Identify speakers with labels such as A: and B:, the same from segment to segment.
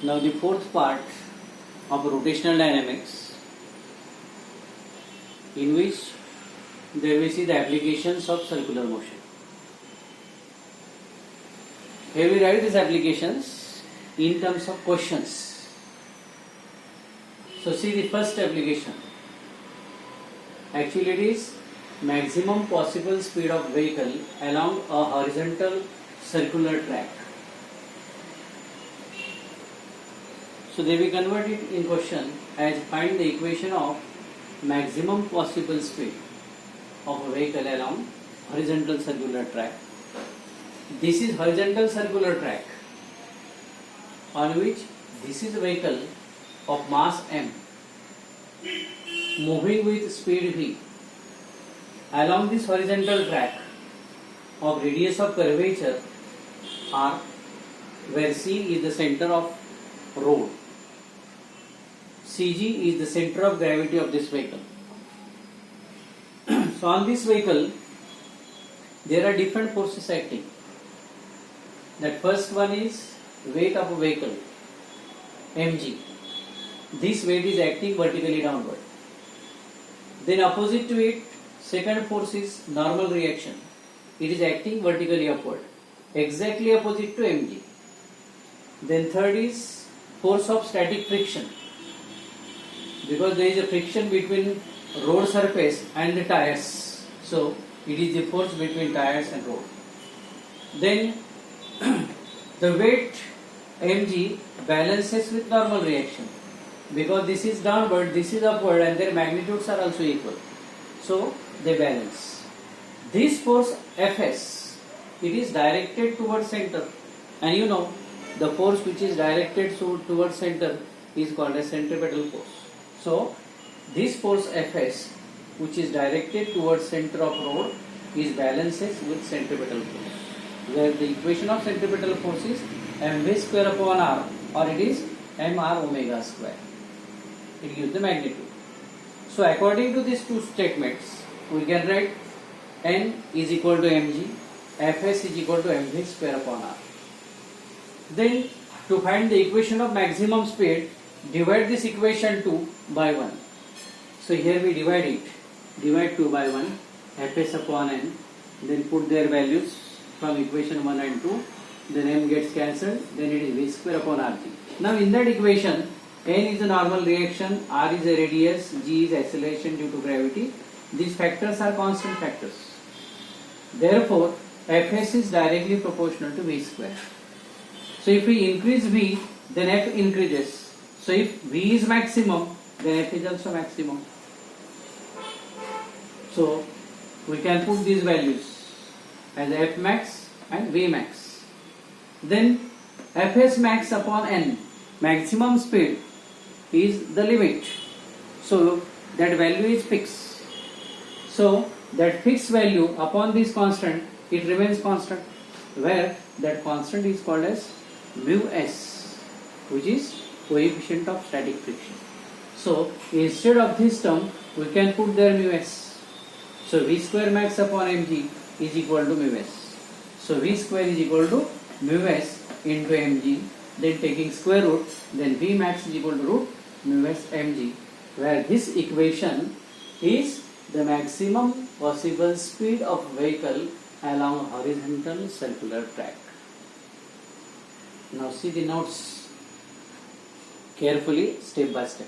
A: Now the fourth part of rotational dynamics, in which there we see the applications of circular motion. Here we write these applications in terms of questions. So see the first application. Actually it is maximum possible speed of vehicle along a horizontal circular track. So they will convert it in question as find the equation of maximum possible speed of a vehicle along horizontal circular track. This is horizontal circular track on which this is a vehicle of mass m moving with speed v along this horizontal track of radius of curvature r, where C is the center of road. CG is the center of gravity of this vehicle. So on this vehicle there are different forces acting. That first one is weight of a vehicle, mg. This weight is acting vertically downward. Then opposite to it, second force is normal reaction. It is acting vertically upward, exactly opposite to mg. Then third is force of static friction, because there is a friction between road surface and the tires. So it is the force between tires and road. Then the weight mg balances with normal reaction, because this is downward, this is upward, and their magnitudes are also equal. So they balance. This force Fs, it is directed towards center, and you know the force which is directed towards center is called as centripetal force. So this force Fs, which is directed towards center of road, is balances with centripetal force, where the equation of centripetal force is mv square upon r, or it is mr omega square. It gives the magnitude. So according to these two statements, we can write n is equal to mg, Fs is equal to mv square upon r. Then to find the equation of maximum speed, divide this equation 2 by 1. So here we divide it, divide 2 by 1, Fs upon n, then put their values from equation 1 and 2, then m gets cancelled, then it is v square upon rg. Now in that equation, n is a normal reaction, r is a radius, g is acceleration due to gravity. These factors are constant factors. Therefore, Fs is directly proportional to v square. So if we increase v, then f increases. So if v is maximum, then f is also maximum. So we can put these values as f max and v max. Then Fs max upon n, maximum speed, is the limit. So that value is fixed. So that fixed value upon this constant, it remains constant, where that constant is called as mu s, which is coefficient of static friction. So instead of this term, we can put there mu s. So v square max upon mg is equal to mu s. So v square is equal to mu s into mg. Then taking square root, then v max is equal to root mu s mg, where this equation is the maximum possible speed of vehicle along horizontal circular track. Now see the notes carefully, step by step.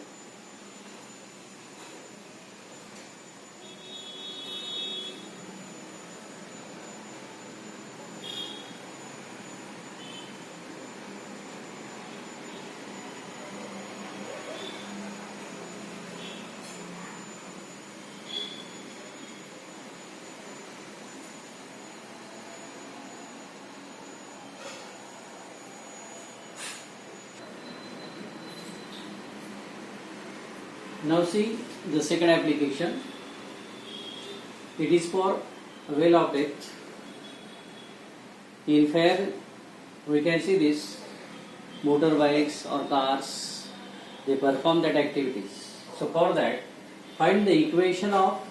A: Now see the second application. It is for well object. In fair, we can see this motorbikes or cars, they perform that activities. So for that, find the equation of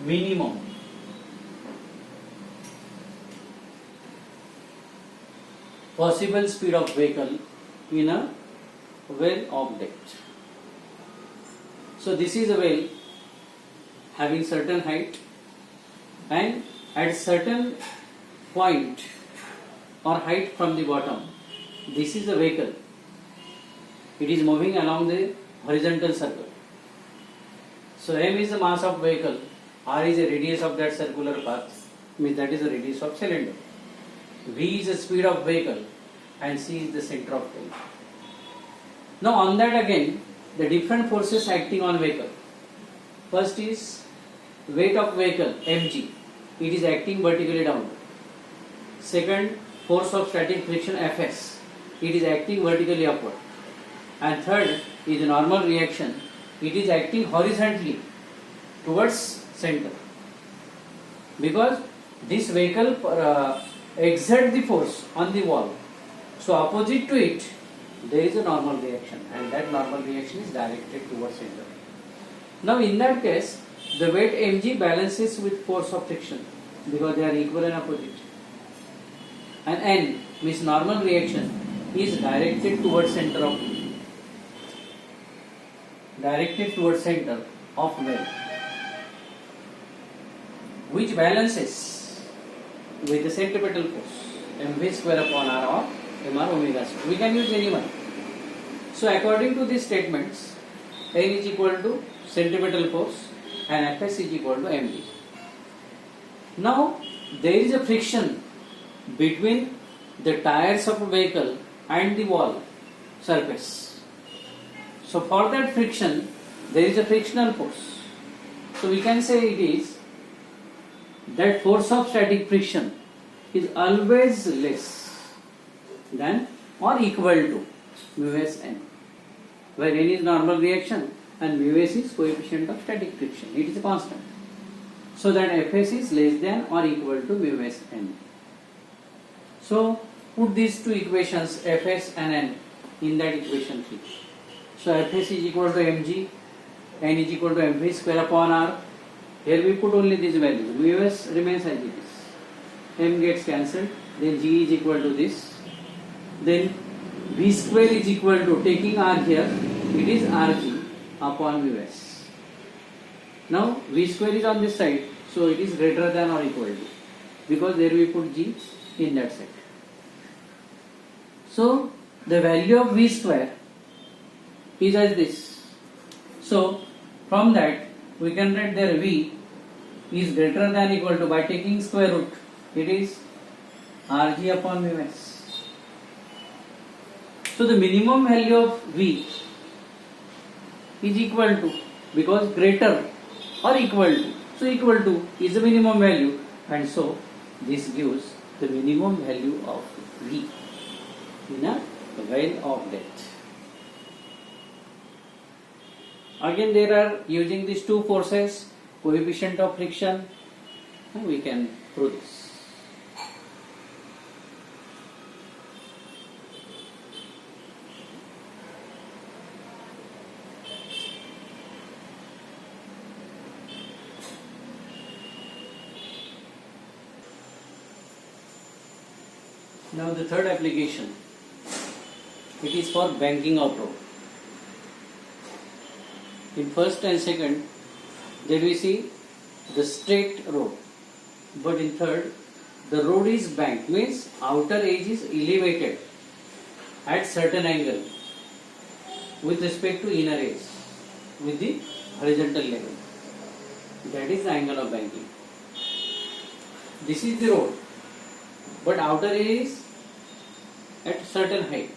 A: minimum possible speed of vehicle in a well of depth. So this is a well having certain height, and at certain point or height from the bottom, this is a vehicle. It is moving along the horizontal circle. So m is the mass of vehicle, r is the radius of that circular path, means that is the radius of cylinder. V is the speed of vehicle and C is the center of vehicle. Now on that again, the different forces acting on vehicle. First is weight of vehicle, mg. It is acting vertically downward. Second, force of static friction, Fs. It is acting vertically upward. And third is normal reaction. It is acting horizontally towards center. Because this vehicle exerts the force on the wall. So opposite to it, there is a normal reaction, and that normal reaction is directed towards center. Now in that case, the weight mg balances with force of friction because they are equal and opposite. And n means normal reaction is directed towards center of well, which balances with the centripetal force mv square upon r or mr omega square. We can use any one. So according to these statements, n is equal to centripetal force and Fs is equal to mg. Now there is a friction between the tires of a vehicle and the wall surface. So for that friction, there is a frictional force. So we can say it is that force of static friction is always less than or equal to mu s n, where n is normal reaction and mu s is coefficient of static friction. It is a constant. So that Fs is less than or equal to mu s n. So put these two equations, Fs and n, in that equation 3. So Fs is equal to mg, n is equal to mv square upon r. Here we put only these values. Mu s remains as it is. M gets cancelled. Then g is equal to this. Then v square is equal to, taking r here, it is rg upon mu s. Now v square is on this side, so it is greater than or equal to, because there we put g in that side. So the value of v square is as this. So from that we can write there v is greater than equal to, by taking square root, it is rg upon mu s. So the minimum value of v is equal to, because greater or equal to, so equal to is the minimum value, and so this gives the minimum value of v in a well of depth. Again there are, using these two forces, coefficient of friction, we can prove this. Now the third application, it is for banking of road. In first and second, there we see the straight road, but in third, the road is banked, means outer edge is elevated at certain angle with respect to inner edge with the horizontal level. That is the angle of banking. This is the road, but outer edge is at certain height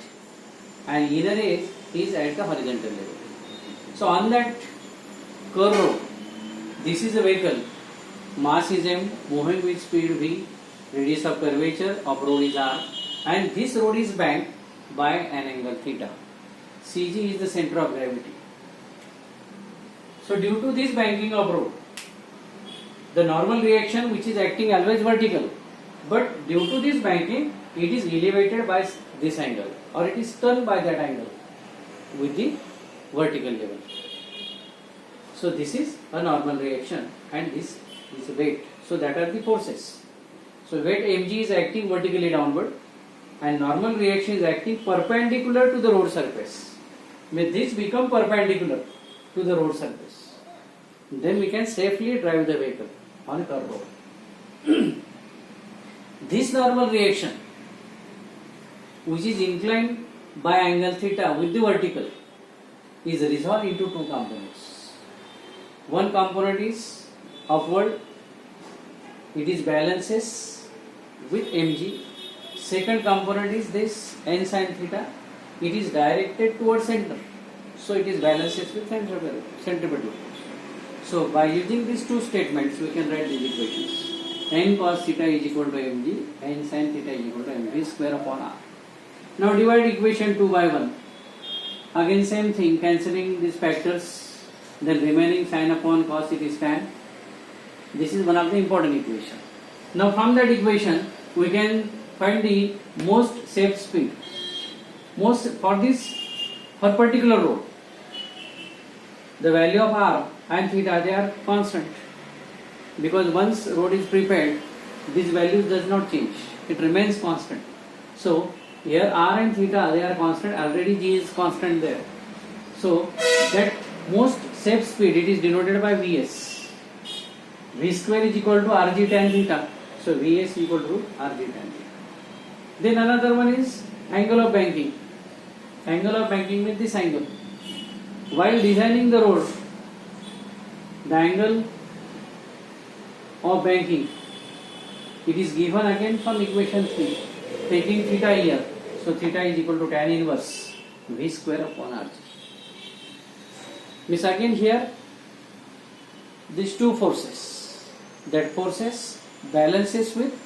A: and inner edge is at the horizontal level. So on that curve road, this is a vehicle, mass is m, moving with speed v, radius of curvature of road is r, and this road is banked by an angle theta. Cg is the center of gravity. So due to this banking of road, the normal reaction, which is acting always vertical, but due to this banking, it is elevated by this angle, or it is turned by that angle with the vertical level. So this is a normal reaction, and this is weight. So that are the forces. So weight mg is acting vertically downward, and normal reaction is acting perpendicular to the road surface. May this become perpendicular to the road surface. Then we can safely drive the vehicle on a curved road. This normal reaction, which is inclined by angle theta with the vertical, is resolved into two components. One component is upward, it is balances with mg. Second component is this n sin theta, it is directed towards center, so it is balances with centripetal. So by using these two statements we can write these equations. N cos theta is equal to mg, n sin theta is equal to mv square upon r. Now divide equation 2 by 1. Again same thing, cancelling these factors, then remaining sin upon cos it is tan. This is one of the important equation. Now from that equation we can find the most safe speed. For particular road, the value of r and theta, they are constant, because once road is prepared, these values does not change, it remains constant. So here r and theta, they are constant, already g is constant there. So that most safe speed, it is denoted by Vs. V square is equal to Rg tan theta. So Vs equal to Rg tan theta. Then another one is angle of banking. Angle of banking means this angle. While designing the road, the angle of banking, it is given again from equation 3, taking theta here. So theta is equal to tan inverse V square upon Rg. Means again here, these two forces, that forces balances with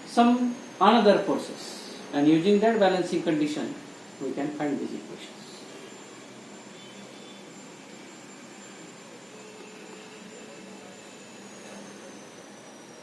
A: some another forces, and using that balancing condition we can find these equations.